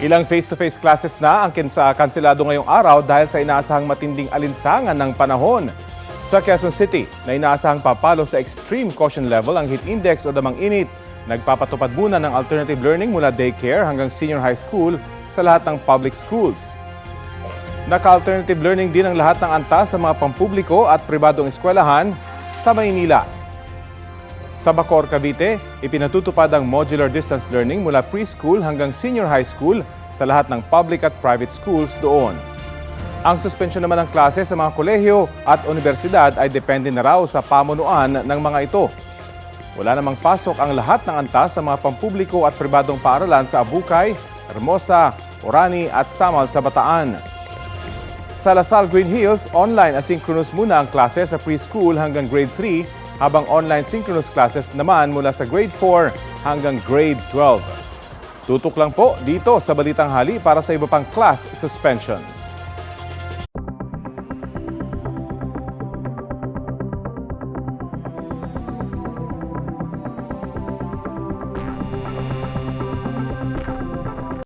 Ilang face-to-face classes na ang kanselado ngayong araw dahil sa inaasahang matinding alinsangan ng panahon. Sa Quezon City, na inaasahang papalo sa extreme caution level ang heat index o damang init, nagpapatupad muna ng alternative learning mula daycare hanggang senior high school sa lahat ng public schools. Naka-alternative learning din ang lahat ng antas sa mga pampubliko at pribadong eskwelahan sa Maynila. Sa Bacoor, Cavite, ipinatutupad ang modular distance learning mula preschool hanggang senior high school sa lahat ng public at private schools doon. Ang suspensyon naman ng klase sa mga kolehiyo at universidad ay depende na raw sa pamunuan ng mga ito. Wala namang pasok ang lahat ng antas sa mga pampubliko at pribadong paaralan sa Abukay, Hermosa, Orani at Samal sa Bataan. Sa Lasal Green Hills, online asynchronous muna ang klase sa preschool hanggang grade 3 habang online synchronous classes naman mula sa grade 4 hanggang grade 12. Tutok lang po dito sa Balitang Hali para sa iba pang class suspension.